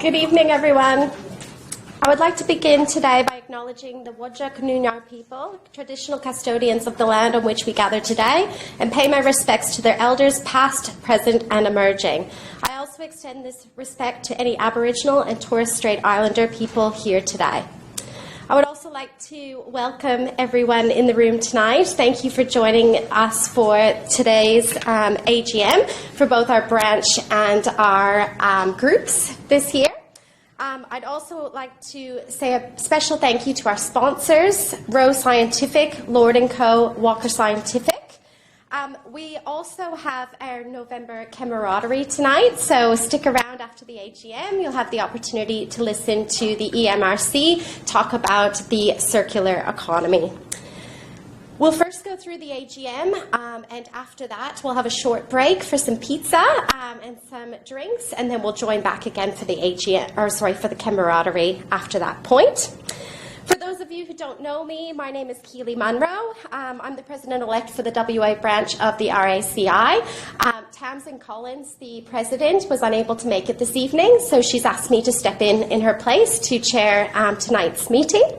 Good evening, everyone. I would like to begin today by acknowledging the Whadjuk Noongar people, traditional custodians of the land on which we gather today, and pay my respects to their elders past, present and emerging. I also extend this respect to any Aboriginal and Torres Strait Islander people here today. I would also like to welcome everyone in the room tonight. Thank you for joining us for today's AGM for both our branch and our groups this year. I'd also like to say a special thank you to our sponsors, Rowe Scientific, Lord & Co, Walker Scientific. We also have our November camaraderie tonight, so stick around after the AGM. You'll have the opportunity to listen to the EMRC talk about the circular economy. We'll first go through the AGM, and after that we'll have a short break for some pizza and some drinks, and then we'll join back again for the for the camaraderie after that point. For those of you who don't know me, my name is Keely Munro. I'm the President-elect for the WA branch of the RACI. Tamsin Collins, the President, was unable to make it this evening, so she's asked me to step in her place to chair tonight's meeting.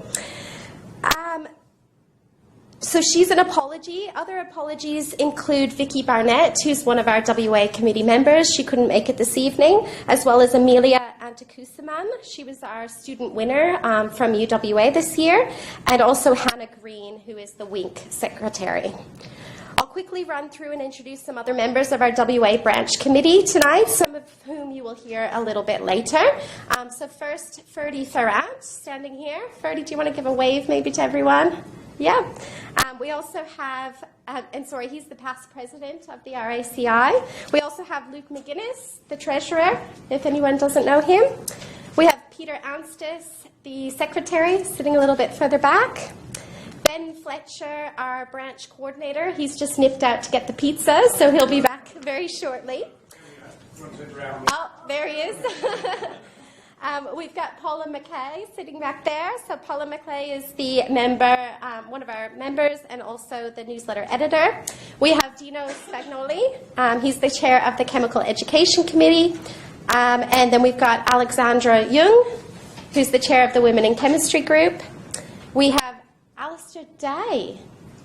So she's an apology. Other apologies include Vicky Barnett, who's one of our WA committee members. She couldn't make it this evening, as well as Amelia Antakusaman. She was our student winner from UWA this year, and also Hannah Green, who is the WINC secretary. I'll quickly run through and introduce some other members of our WA branch committee tonight, some of whom you will hear a little bit later. So first, Ferdy Farrant, standing here. Ferdy, do you want to give a wave maybe to everyone? Yeah. We also have, he's the past president of the RACI. We also have Luke McGuinness, the treasurer, if anyone doesn't know him. We have Peter Anstis, the secretary, sitting a little bit further back. Ben Fletcher, our branch coordinator. He's just nipped out to get the pizza, so he'll be back very shortly. Oh, there he is. We've got Paula McKay sitting back there. So Paula McKay is the member, one of our members, and also the newsletter editor. We have Dino Spagnoli. He's the chair of the Chemical Education Committee. And then we've got Alexandra Jung, who's the chair of the Women in Chemistry group. We have Aleister Day.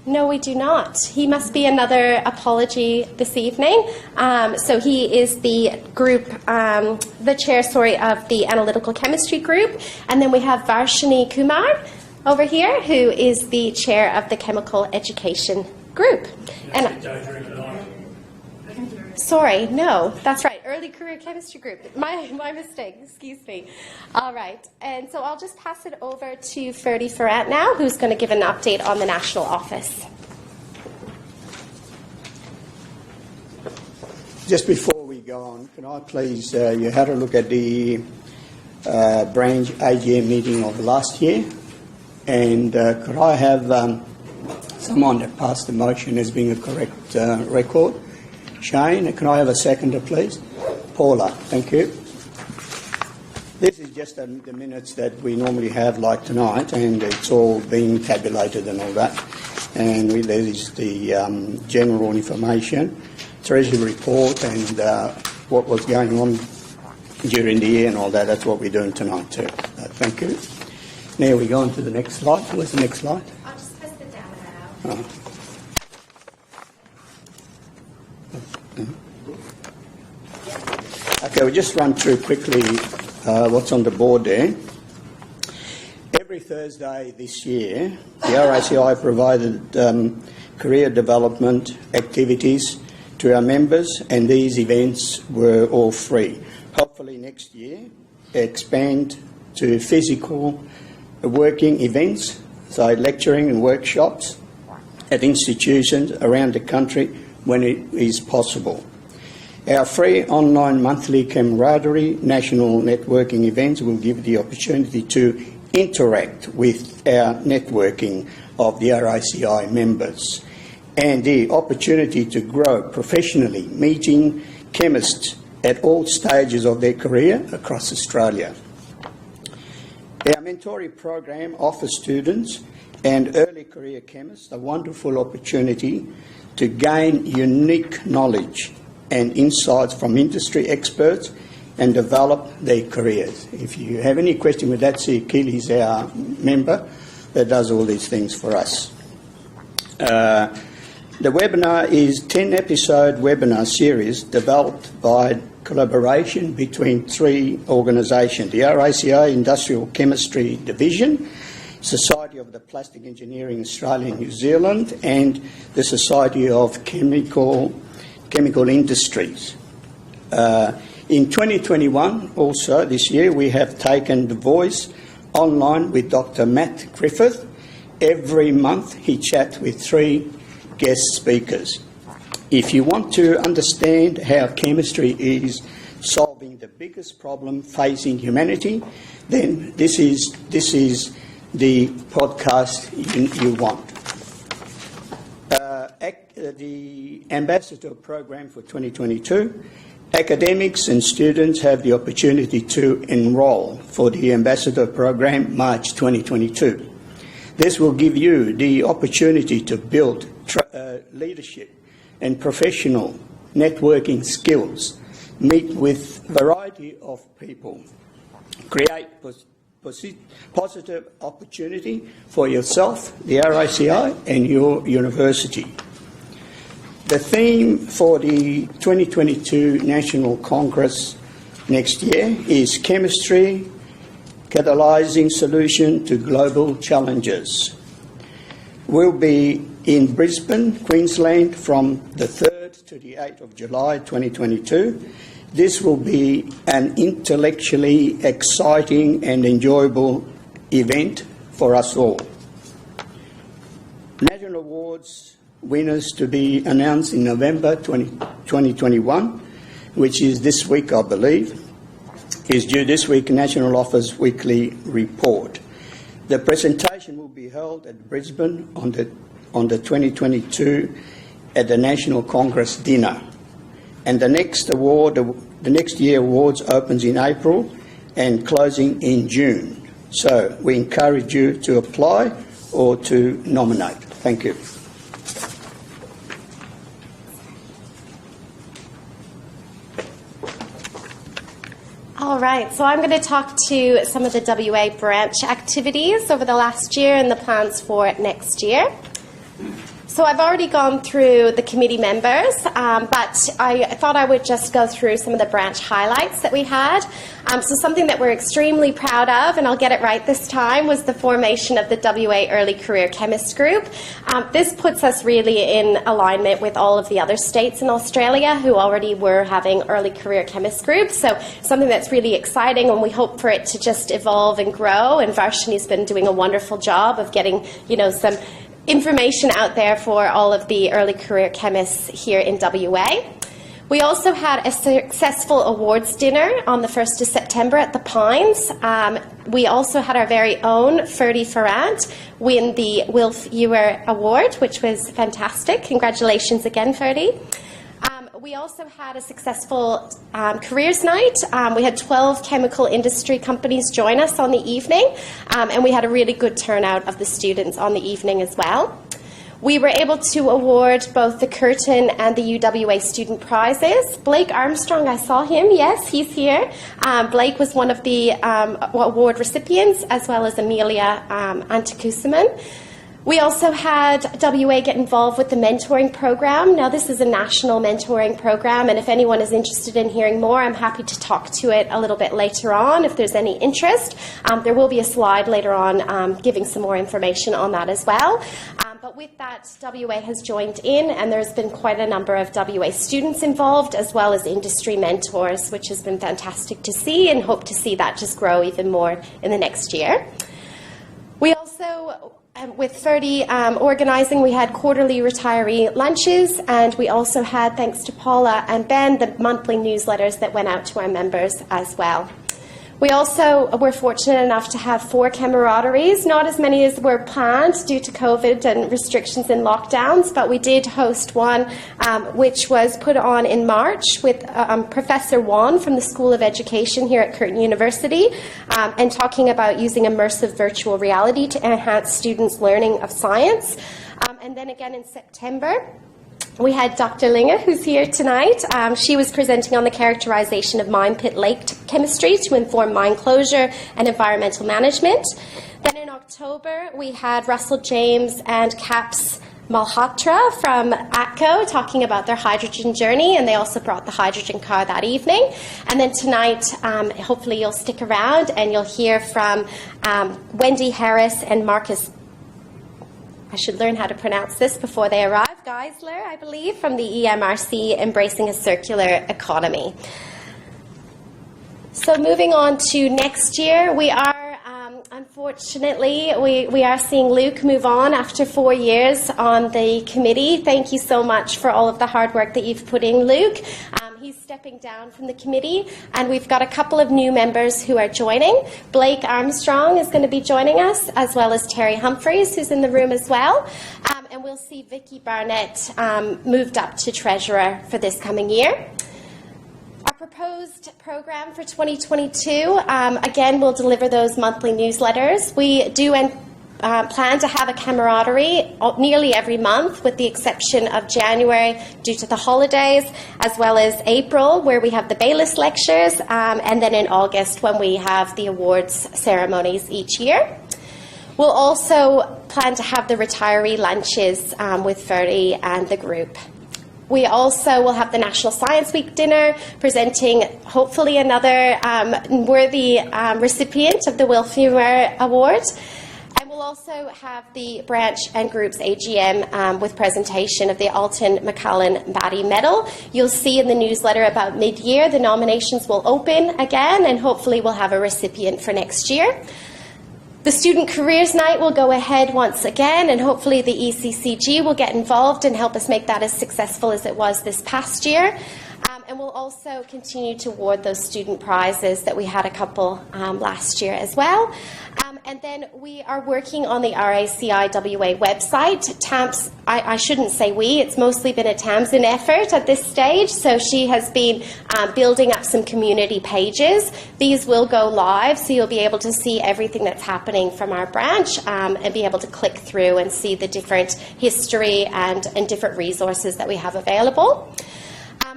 No, we do not. He must be another apology this evening. So he is the group, the chair, of the Analytical Chemistry group. And then we have Varshini Kumar over here, who is the chair of the Chemical Education group. Sorry, no, that's right. Early Career Chemistry Group. My mistake, excuse me. All right, and so I'll just pass it over to Ferdy Farrant now, who's going to give an update on the National Office. Just before we go on, can I please, you had a look at the Branch AGM meeting of last year, and could I have someone that passed the motion as being a correct record? Shane, can I have a seconder, please? Paula, thank you. This is just the minutes that we normally have like tonight, and it's all being tabulated and all that. And there is the general information, Treasury report, and what was going on during the year and all that. That's what we're doing tonight too. Thank you. Now we go on to the next slide. Where's the next slide? I'll just press the down arrow. Okay, we'll just run through quickly what's on the board there. Every Thursday this year, the RACI provided career development activities to our members, and these events were all free. Hopefully next year, expand to physical working events, so lecturing and workshops at institutions around the country when it is possible. Our free online monthly camaraderie national networking events will give the opportunity to interact with our networking of the RACI members and the opportunity to grow professionally, meeting chemists at all stages of their career across Australia. Our mentoring program offers students and early career chemists a wonderful opportunity to gain unique knowledge and insights from industry experts and develop their careers. If you have any question with that, see Keely is our member that does all these things for us. The webinar is a 10-episode webinar series developed by collaboration between 3 organisations, the RACI Industrial Chemistry Division, Society of the Plastic Engineering Australia and New Zealand, and the Society of Chemical Industries. In 2021, also this year, we have taken The Voice online with Dr. Matt Griffith. Every month he chats with 3 guest speakers. If you want to understand how chemistry is solving the biggest problem facing humanity, then this is the podcast you want. The Ambassador Program for 2022, academics and students have the opportunity to enrol for the Ambassador Program March 2022. This will give you the opportunity to build leadership and professional networking skills, meet with a variety of people, create positive opportunity for yourself, the RACI, and your university. The theme for the 2022 National Congress next year is Chemistry, Catalysing Solution to Global Challenges. We'll be in Brisbane, Queensland from the 3rd to the 8th of July 2022. This will be an intellectually exciting and enjoyable event for us all. National Awards winners to be announced in November 2021, which is this week, I believe, is due this week, National Office Weekly Report. The presentation will be held at Brisbane on the 2022 at the National Congress dinner. And the next year awards opens in April and closing in June. So we encourage you to apply or to nominate. Thank you. All right, so I'm going to talk to some of the WA branch activities over the last year and the plans for next year. So I've already gone through the committee members, but I thought I would just go through some of the branch highlights that we had. So something that we're extremely proud of, and I'll get it right this time, was the formation of the WA Early Career Chemist Group. This puts us really in alignment with all of the other states in Australia who already were having early career chemist groups. So something that's really exciting, and we hope for it to just evolve and grow. And Varshini's been doing a wonderful job of getting, some information out there for all of the early career chemists here in WA. We also had a successful awards dinner on the 1st of September at the Pines. We also had our very own Ferdy Ferrant win the Wilf Ewer Award, which was fantastic. Congratulations again, Ferdy. We also had a successful careers night. We had 12 chemical industry companies join us on the evening, and we had a really good turnout of the students on the evening as well. We were able to award both the Curtin and the UWA student prizes. Blake Armstrong, I saw him. Yes, he's here. Blake was one of the award recipients, as well as Amelia Antikusaman. We also had WA get involved with the mentoring program. Now, this is a national mentoring program, and if anyone is interested in hearing more, I'm happy to talk to it a little bit later on if there's any interest. There will be a slide later on giving some more information on that as well. But with that, WA has joined in, and there's been quite a number of WA students involved, as well as industry mentors, which has been fantastic to see, and hope to see that just grow even more in the next year. We also, with Ferdy organising, we had quarterly retiree lunches, and we also had, thanks to Paula and Ben, the monthly newsletters that went out to our members as well. We also were fortunate enough to have 4 camaraderies, not as many as were planned due to COVID and restrictions and lockdowns, but we did host one which was put on in March with Professor Wan from the School of Education here at Curtin University, and talking about using immersive virtual reality to enhance students' learning of science. And then again in September, We had Dr. Linger, who's here tonight. She was presenting on the characterization of mine pit lake chemistry to inform mine closure and environmental management. Then in October, we had Russell James and Caps Malhotra from ATCO talking about their hydrogen journey, and they also brought the hydrogen car that evening. And then tonight, hopefully you'll stick around and you'll hear from Wendy Harris and Marcus, I should learn how to pronounce this before they arrive, Geisler, I believe, from the EMRC, Embracing a Circular Economy. So moving on to next year, we are unfortunately, we are seeing Luke move on after 4 years on the committee. Thank you so much for all of the hard work that you've put in, Luke. He's stepping down from the committee, and we've got a couple of new members who are joining. Blake Armstrong is going to be joining us, as well as Terry Humphreys, who's in the room as well. And we'll see Vicky Barnett moved up to Treasurer for this coming year. Our proposed program for 2022, again, we'll deliver those monthly newsletters. We do plan to have a camaraderie nearly every month, with the exception of January due to the holidays, as well as April, where we have the Baylis lectures, and then in August when we have the awards ceremonies each year. We'll also plan to have the retiree lunches with Ferdy and the group. We also will have the National Science Week dinner, presenting hopefully another worthy recipient of the Wilfemer Award. And we'll also have the Branch and Group's AGM with presentation of the Alton McCullen Batty Medal. You'll see in the newsletter about mid-year the nominations will open again, and hopefully we'll have a recipient for next year. The Student Careers Night will go ahead once again, and hopefully the ECCG will get involved and help us make that as successful as it was this past year. And we'll also continue to award those student prizes that we had a couple last year as well. And then we are working on the RACI WA website. Tam's, I shouldn't say we, it's mostly been a Tamsin effort at this stage. So she has been building up some community pages. These will go live, so you'll be able to see everything that's happening from our branch and be able to click through and see the different history and different resources that we have available.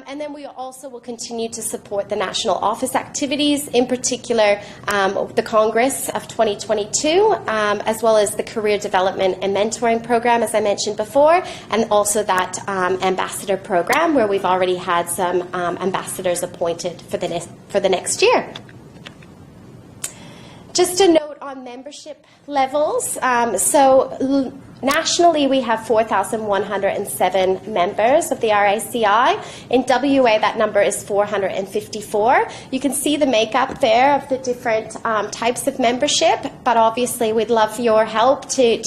And then we also will continue to support the national office activities, in particular the Congress of 2022, as well as the Career Development and Mentoring Program, as I mentioned before, and also that Ambassador Program, where we've already had some ambassadors appointed for the next year. Just a note on membership levels. So nationally, we have 4,107 members of the RACI. In WA, that number is 454. You can see the makeup there of the different types of membership, but obviously we'd love your help to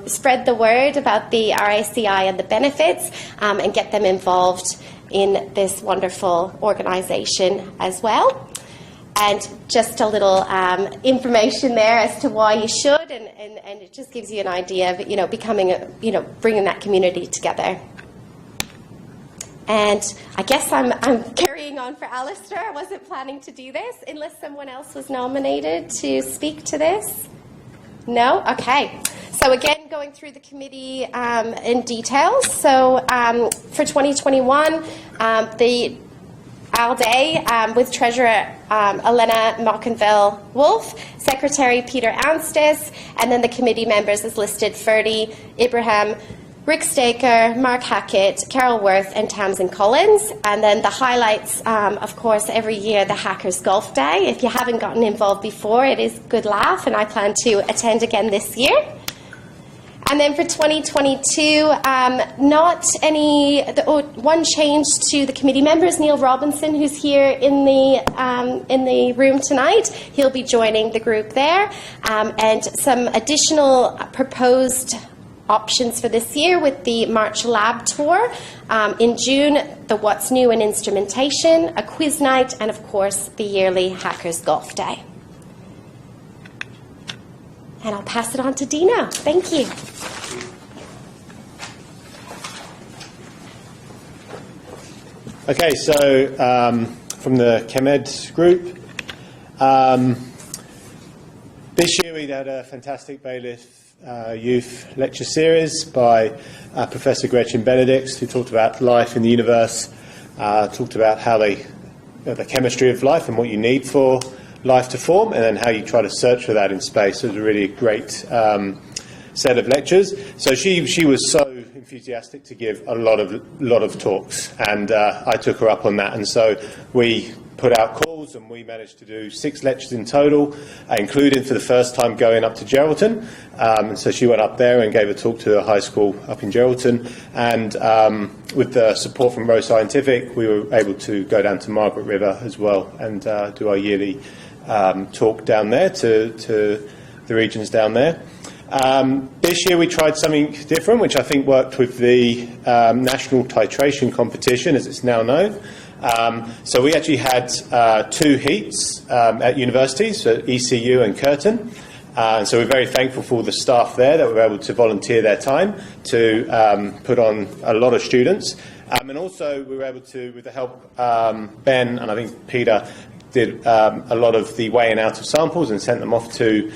spread the word about the RACI and the benefits and get them involved in this wonderful organisation as well. And just a little information there as to why you should, and it just gives you an idea of, becoming, bringing that community together. And I guess I'm carrying on for Aleister. I wasn't planning to do this unless someone else was nominated to speak to this. No? Okay. So again, going through the committee in detail. So for 2021, the ALDE with Treasurer Elena Mockenville-Wolf, Secretary Peter Anstis, and then the committee members as listed: Ferdy, Ibrahim, Rick Staker, Mark Hackett, Carol Worth, and Tamsin Collins. And then the highlights, of course, every year, the Hackers Golf Day. If you haven't gotten involved before, it is a good laugh, and I plan to attend again this year. And then for 2022, one change to the committee members. Neil Robinson, who's here in the room tonight, he'll be joining the group there. And some additional proposed options for this year with the March Lab Tour. In June, the What's New in Instrumentation, a quiz night, and of course the yearly Hackers Golf Day. And I'll pass it on to Dina. Thank you. Okay, so from the ChemEd group, this year we had a fantastic bailiff youth lecture series by Professor Gretchen Benedicts, who talked about life in the universe, talked about how the chemistry of life and what you need for life to form, and then how you try to search for that in space. It was a really great set of lectures. So she was so enthusiastic to give a lot of talks, and I took her up on that, and so we put out calls, and we managed to do 6 lectures in total, including for the first time going up to Geraldton. And so she went up there and gave a talk to a high school up in Geraldton, and with the support from Roe Scientific, we were able to go down to Margaret River as well and do our yearly talk down there to the regions down there. This year we tried something different, which I think worked with the national titration competition, as it's now known. So we actually had 2 heats at universities, so ECU and Curtin. So we're very thankful for all the staff there that were able to volunteer their time to put on a lot of students. And also we were able to, with the help Ben and I think Peter, did a lot of the weighing out of samples and sent them off to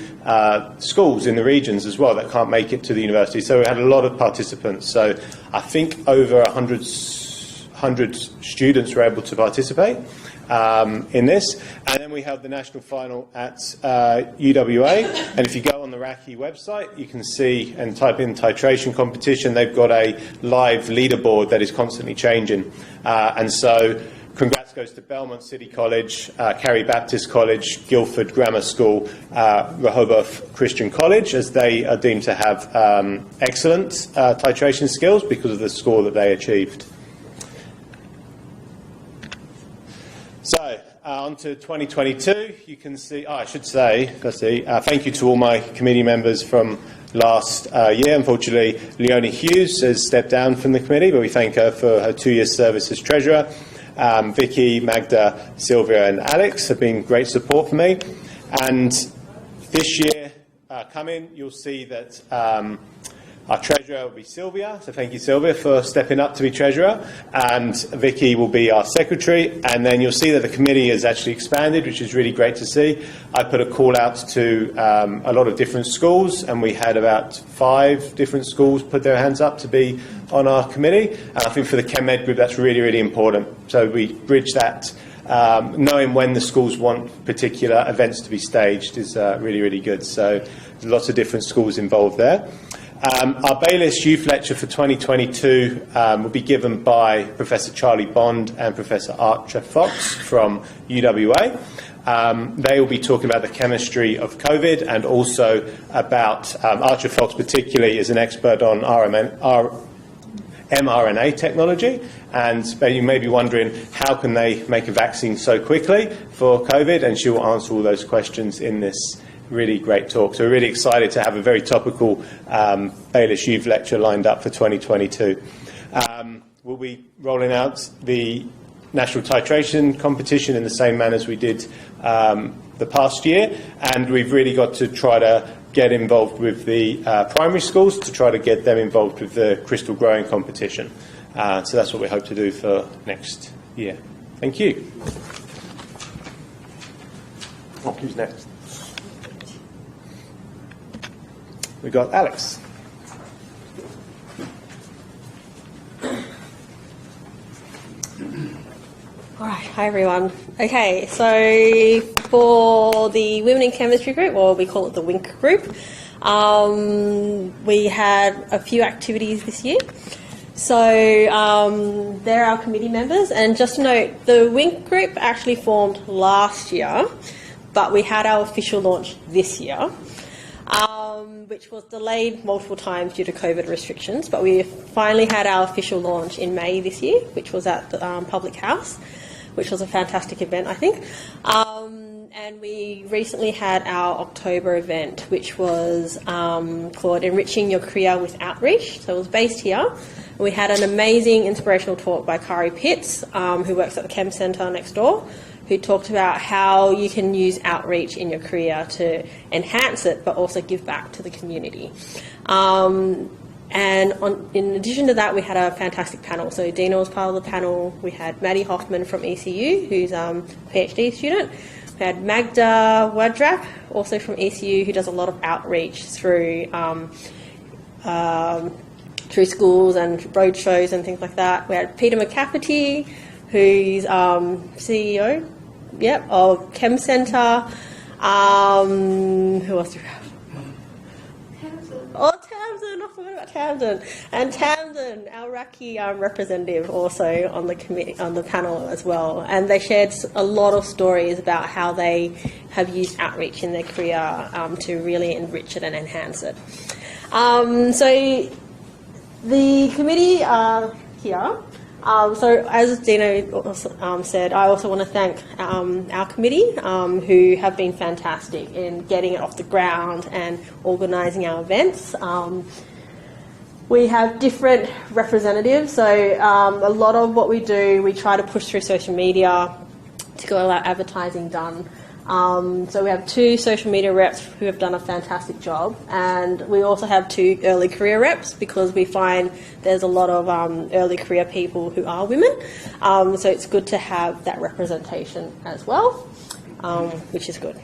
schools in the regions as well that can't make it to the university. So we had a lot of participants. So I think over 100 students were able to participate in this. And then we held the national final at UWA. And if you go on the RACI website, you can see and type in titration competition. They've got a live leaderboard that is constantly changing. And so congrats goes to Belmont City College, Carey Baptist College, Guildford Grammar School, Rehoboth Christian College, as they are deemed to have excellent titration skills because of the score that they achieved. So, on to 2022, you can see, I should say, thank you to all my committee members from last year. Unfortunately, Leonie Hughes has stepped down from the committee, but we thank her for her 2 years service as Treasurer. Vicky, Magda, Sylvia and Alex have been great support for me. And this year coming, you'll see that our Treasurer will be Sylvia, so thank you Sylvia for stepping up to be Treasurer, and Vicky will be our Secretary, and then you'll see that the committee has actually expanded, which is really great to see. I put a call out to a lot of different schools, and we had about 5 different schools put their hands up to be on our committee, and I think for the ChemEd group that's really, really important. So we bridge that. Knowing when the schools want particular events to be staged is really, really good. So there's lots of different schools involved there. Our Baylis Youth Lecture for 2022 will be given by Professor Charlie Bond and Professor Archer Fox from UWA. They will be talking about the chemistry of COVID and also about Archer Fox particularly is an expert on mRNA technology, and you may be wondering how can they make a vaccine so quickly for COVID, and she will answer all those questions in this really great talk. So we're really excited to have a very topical Baylis Youth Lecture lined up for 2022. We'll be rolling out the national titration competition in the same manner as we did the past year, and we've really got to try to get involved with the primary schools to try to get them involved with the crystal growing competition. So that's what we hope to do for next year. Thank you. Who's next? We've got Alex. All right, hi everyone. Okay, so for the Women in Chemistry group, or we call it the WINC group, we had a few activities this year. So they're our committee members, and just to note, the WINC group actually formed last year, but we had our official launch this year, which was delayed multiple times due to COVID restrictions, but we finally had our official launch in May this year, which was at the Public House, which was a fantastic event, I think. And we recently had our October event, which was called Enriching Your Career with Outreach. So it was based here. We had an amazing inspirational talk by Kari Pitts, who works at the Chem Centre next door, who talked about how you can use outreach in your career to enhance it, but also give back to the community. In addition to that, we had a fantastic panel. So Dina was part of the panel. We had Maddie Hoffman from ECU, who's a PhD student. We had Magda Wadrak, also from ECU, who does a lot of outreach through schools and road shows and things like that. We had Peter McCafferty, who's CEO, of Chem Centre. Who else do we have? Oh, Tamsin! I forgot about Tamsin. And Tamsin, our RACI representative, also on the committee, on the panel as well. And they shared a lot of stories about how they have used outreach in their career to really enrich it and enhance it. So the committee here. So as Dino said, I also want to thank our committee who have been fantastic in getting it off the ground and organising our events. We have different representatives, so a lot of what we do, we try to push through social media to get our advertising done. So we have 2 social media reps who have done a fantastic job, and we also have 2 early career reps because we find there's a lot of early career people who are women. So it's good to have that representation as well, which is good.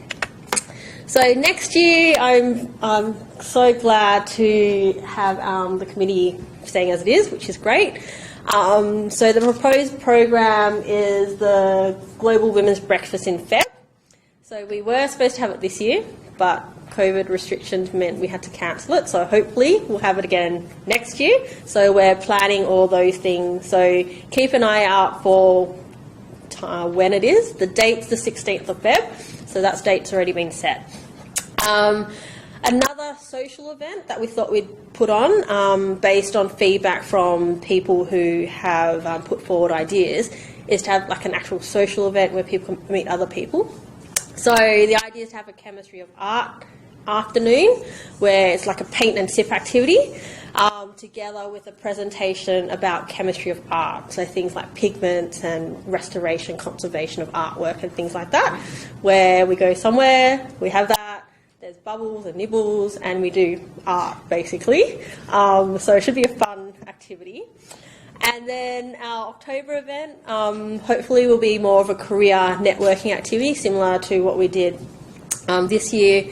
So next year, I'm so glad to have the committee staying as it is, which is great. So the proposed program is the Global Women's Breakfast in Feb. So we were supposed to have it this year, but COVID restrictions meant we had to cancel it. So hopefully we'll have it again next year. So we're planning all those things. So keep an eye out for when it is. The date's the 16th of Feb. So that date's already been set. Another social event that we thought we'd put on based on feedback from people who have put forward ideas is to have like an actual social event where people can meet other people. So the idea is to have a chemistry of art afternoon where it's like a paint and sip activity together with a presentation about chemistry of art. So things like pigments and restoration, conservation of artwork and things like that, where we go somewhere, we have that, there's bubbles and nibbles and we do art basically. So it should be a fun activity. And then our October event, hopefully will be more of a career networking activity, similar to what we did this year.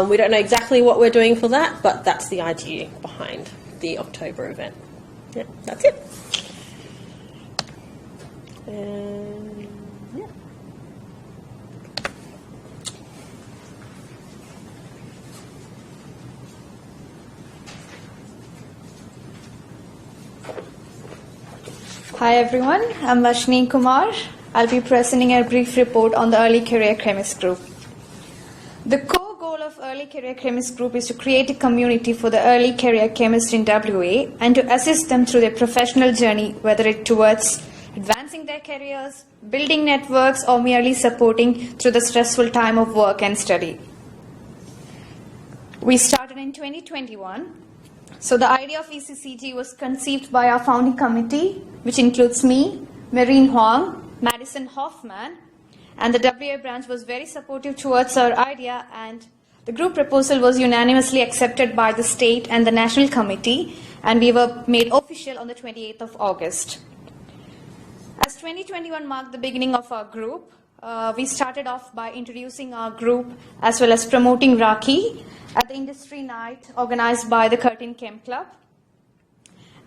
We don't know exactly what we're doing for that, but that's the idea behind the October event. Yeah, that's it. Yeah. Hi everyone, I'm Vashni Kumar. I'll be presenting a brief report on the Early Career Chemist Group. The core goal of Early Career Chemist Group is to create a community for the early career chemists in WA and to assist them through their professional journey, whether it towards advancing their careers, building networks, or merely supporting through the stressful time of work and study. We started in 2021. So the idea of ECCG was conceived by our founding committee, which includes me, Marine Huang, Madison Hoffman, and the WA branch was very supportive towards our idea, and the group proposal was unanimously accepted by the state and the national committee, and we were made official on the 28th of August. As 2021 marked the beginning of our group, we started off by introducing our group as well as promoting RACI at the industry night organized by the Curtin Chem Club.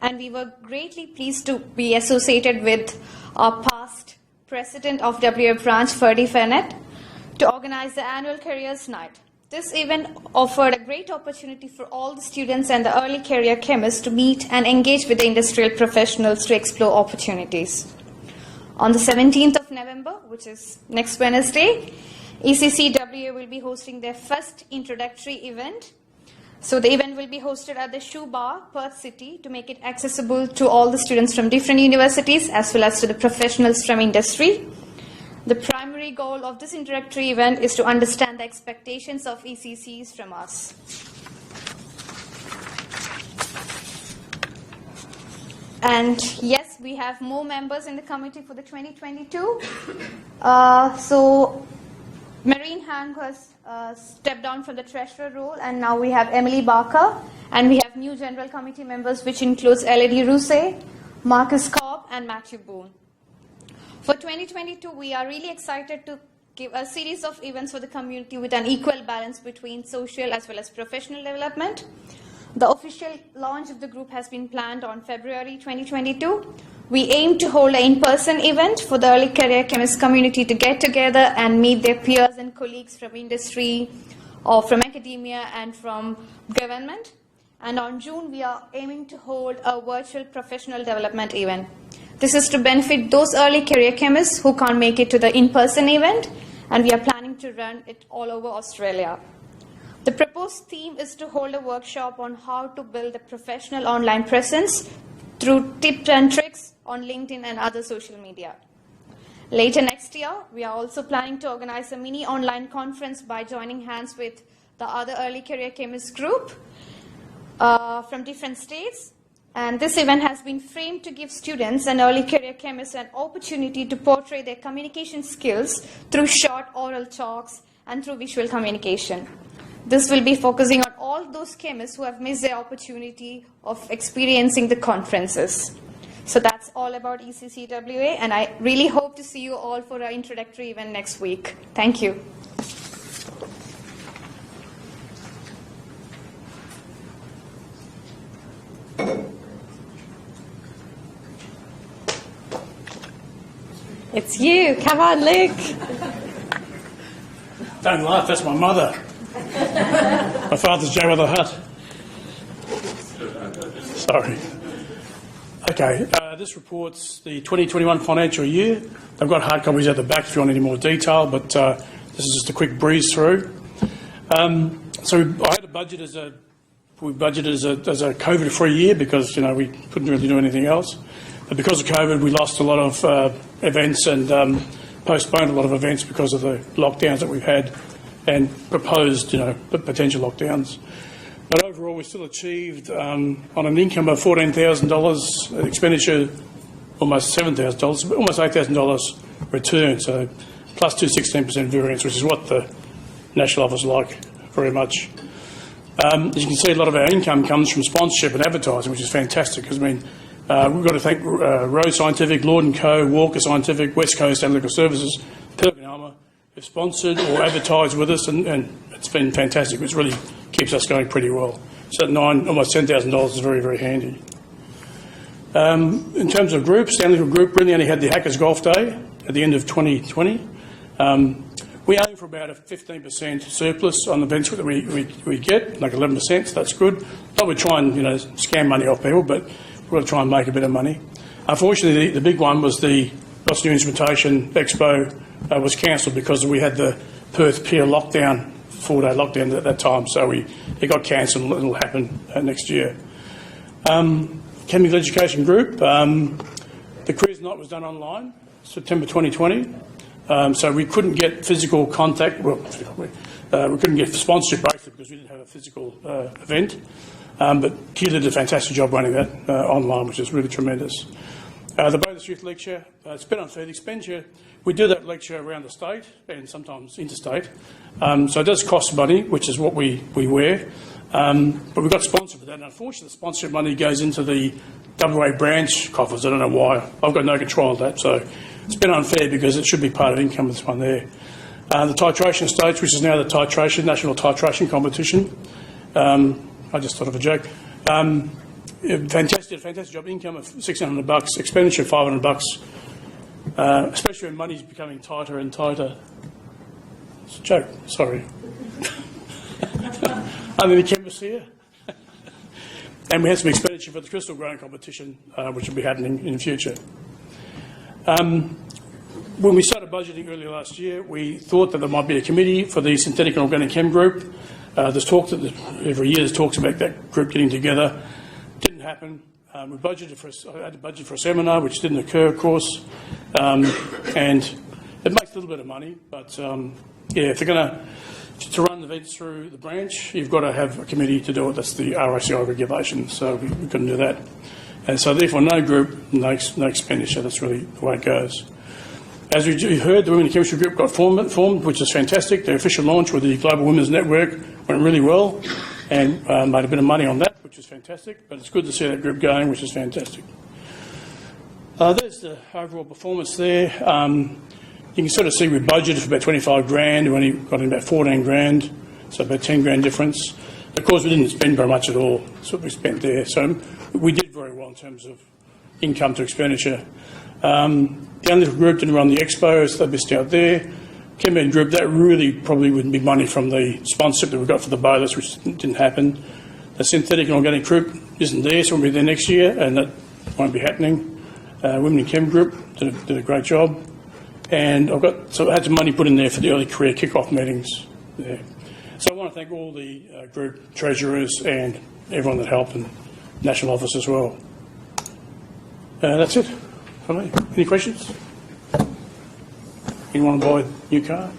And we were greatly pleased to be associated with our past president of WA branch, Ferdy Fennett, to organize the annual Careers Night. This event offered a great opportunity for all the students and the early career chemists to meet and engage with the industrial professionals to explore opportunities. On the 17th of November, which is next Wednesday, ECCWA will be hosting their first introductory event. So the event will be hosted at the Shoe Bar, Perth City, to make it accessible to all the students from different universities as well as to the professionals from industry. The primary goal of this introductory event is to understand the expectations of ECCs from us. And yes, we have more members in the committee for the 2022. So Marine Hang has stepped down from the treasurer role, and now we have Emily Barker, and we have new general committee members, which includes Elodie Rousset, Marcus Cobb, and Matthew Boone. For 2022, we are really excited to give a series of events for the community with an equal balance between social as well as professional development. The official launch of the group has been planned on February 2022. We aim to hold an in-person event for the early career chemist community to get together and meet their peers and colleagues from industry or from academia and from government. And on June, we are aiming to hold a virtual professional development event. This is to benefit those early career chemists who can't make it to the in-person event, and we are planning to run it all over Australia. The proposed theme is to hold a workshop on how to build a professional online presence through tips and tricks on LinkedIn and other social media. Later next year, we are also planning to organize a mini online conference by joining hands with the other early career chemist group from different states. And this event has been framed to give students and early career chemists an opportunity to portray their communication skills through short oral talks and through visual communication. This will be focusing on all those chemists who have missed the opportunity of experiencing the conferences. So that's all about ECCWA, and I really hope to see you all for our introductory event next week. Thank you. It's you. Come on, Luke. Don't laugh, that's my mother. My father's Jabba the Hutt. Sorry. Okay, this reports the 2021 financial year. They've got hard copies at the back if you want any more detail, but this is just a quick breeze through. So I had a budget we budgeted as a COVID-free year because, we couldn't really do anything else. But because of COVID, we lost a lot of events and postponed a lot of events because of the lockdowns that we've had and proposed, potential lockdowns. But overall, we still achieved, on an income of $14,000, expenditure almost $7,000, almost $8,000 return, so plus 16% variance, which is what the National Office like very much. As you can see, a lot of our income comes from sponsorship and advertising, which is fantastic, because, we've got to thank Rowe Scientific, Lord & Co, Walker Scientific, West Coast Analytical Services, Perkin-Elmer, who've sponsored or advertised with us, and it's been fantastic, which really keeps us going pretty well. So that almost $10,000 is very, very handy. In terms of groups, the analytical group really only had the Hackers Golf Day at the end of 2020. We aim for about a 15% surplus on the events that we get, like 11%, so that's good. Not we try and scam money off people, but we've got to try and make a bit of money. Unfortunately, the big one was the Ross New Instrumentation Expo was cancelled because we had the Perth Pier lockdown, 4-day lockdown at that time, so it got cancelled and it'll happen next year. Chemical Education Group, the quiz night was done online, September 2020. So we couldn't get physical contact, we couldn't get sponsorship basically because we didn't have a physical event. But Keir did a fantastic job running that online, which is really tremendous. The Bonus Youth Lecture, it's been unfair. The expenditure, we do that lecture around the state and sometimes interstate. So it does cost money, which is what we wear. But we got sponsored for that. And unfortunately, the sponsorship money goes into the WA branch coffers. I don't know why. I've got no control of that. So it's been unfair because it should be part of income, this one there. The Titration States, which is now the National Titration Competition. I just thought of a joke. Fantastic job. Income of $1,600, expenditure $500, especially when money's becoming tighter and tighter. It's a joke, sorry. I'm the chemist here. And we had some expenditure for the crystal growing competition, which will be happening in the future. When we started budgeting earlier last year, we thought that there might be a committee for the synthetic and organic chem group. There's talks every year. There's talks about that group getting together. Didn't happen. We had to budget for a seminar, which didn't occur, of course. And it makes a little bit of money, but if they're going to run the events through the branch, you've got to have a committee to do it. That's the RACI regulation, so we couldn't do that. And so therefore no group, no expenditure. That's really the way it goes. As we heard, the Women in Chemistry group got formed, which is fantastic. Their official launch with the Global Women's Network went really well and made a bit of money on that, which is fantastic. But it's good to see that group going, which is fantastic. There's the overall performance there. You can sort of see we budgeted for about 25 grand, we only got in about 14 grand, so about 10 grand difference. Of course, we didn't spend very much at all. That's what we spent there. So we did very well in terms of income to expenditure. The only group didn't run the expos, they missed out there. Chemist group, that really probably wouldn't be money from the sponsorship that we got for the bailiffs, which didn't happen. The synthetic and organic group isn't there, so we'll be there next year, and that won't be happening. Women in Chem group did a great job. And I had some money put in there for the early career kick-off meetings there. So I want to thank all the group treasurers and everyone that helped, and national office as well. That's it for me. Any questions? Anyone want to buy a new car?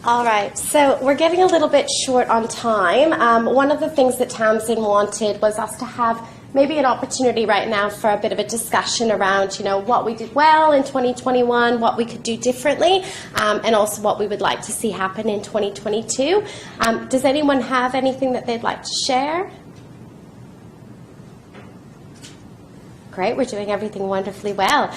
All right, so we're getting a little bit short on time. One of the things that Tamsin wanted was us to have maybe an opportunity right now for a bit of a discussion around, what we did well in 2021, what we could do differently, and also what we would like to see happen in 2022. Does anyone have anything that they'd like to share? Great, we're doing everything wonderfully well.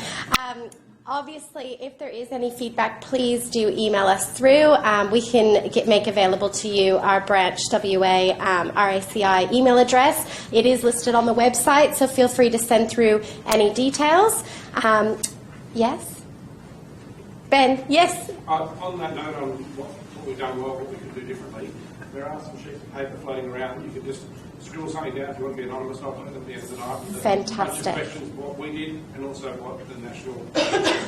Obviously, if there is any feedback, please do email us through. We can make available to you our Branch WA RACI email address. It is listed on the website, so feel free to send through any details. Yes? Ben, yes? On that note, on what we've done well, what we could do differently, there are some sheets of paper floating around. You could just scribble something down if you want to be anonymous. I'll put it at the end of the night. Fantastic. Questions, what we did, and also what the national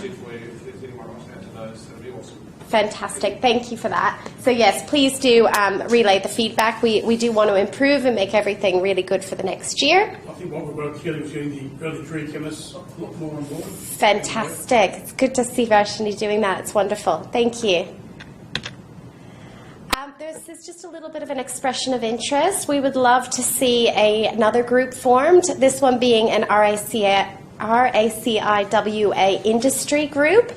did for you. If there's anyone wants to add to those, that'd be awesome. Fantastic. Thank you for that. So yes, please do relay the feedback. We do want to improve and make everything really good for the next year. I think what we've got together is getting the early career chemists a lot more on board. Fantastic. It's good to see Varshney doing that. It's wonderful. Thank you. This is just a little bit of an expression of interest. We would love to see another group formed, this one being an RACI WA industry group.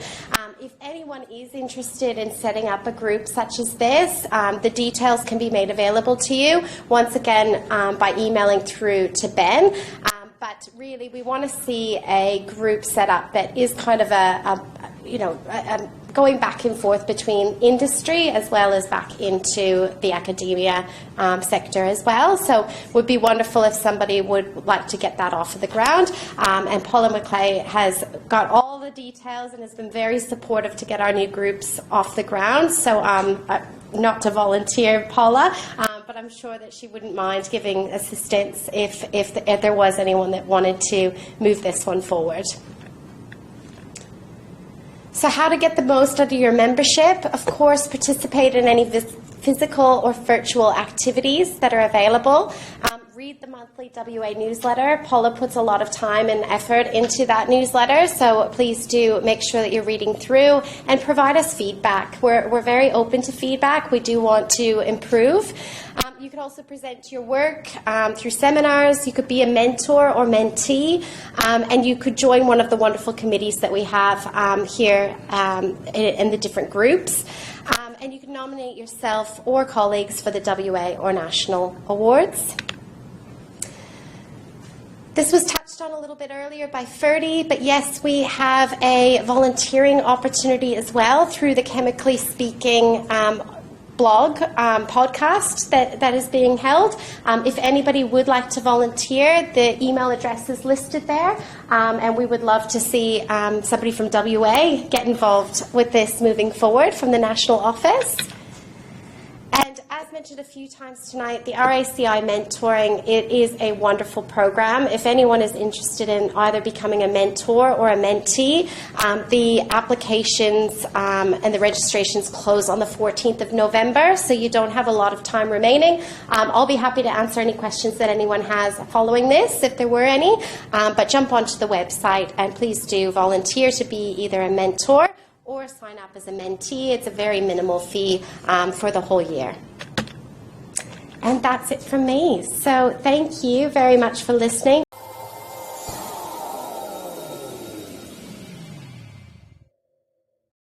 If anyone is interested in setting up a group such as this, the details can be made available to you, once again, by emailing through to Ben. But really, we want to see a group set up that is kind of going back and forth between industry as well as back into the academia sector as well. So it would be wonderful if somebody would like to get that off of the ground. And Paula McClay has got all the details and has been very supportive to get our new groups off the ground. So not to volunteer, Paula, but I'm sure that she wouldn't mind giving assistance if there was anyone that wanted to move this one forward. So how to get the most out of your membership? Of course, participate in any physical or virtual activities that are available. Read the monthly WA newsletter. Paula puts a lot of time and effort into that newsletter, so please do make sure that you're reading through and provide us feedback. We're very open to feedback. We do want to improve. You can also present your work through seminars. You could be a mentor or mentee, and you could join one of the wonderful committees that we have here in the different groups. And you can nominate yourself or colleagues for the WA or national awards. This was touched on a little bit earlier by Ferdy, but yes, we have a volunteering opportunity as well through the Chemically Speaking blog podcast that is being held. If anybody would like to volunteer, the email address is listed there, and we would love to see somebody from WA get involved with this moving forward from the national office. And as mentioned a few times tonight, the RACI Mentoring, it is a wonderful program. If anyone is interested in either becoming a mentor or a mentee, the applications and the registrations close on the 14th of November, so you don't have a lot of time remaining. I'll be happy to answer any questions that anyone has following this, if there were any, but jump onto the website and please do volunteer to be either a mentor or sign up as a mentee. It's a very minimal fee for the whole year. And that's it from me. So thank you very much for listening.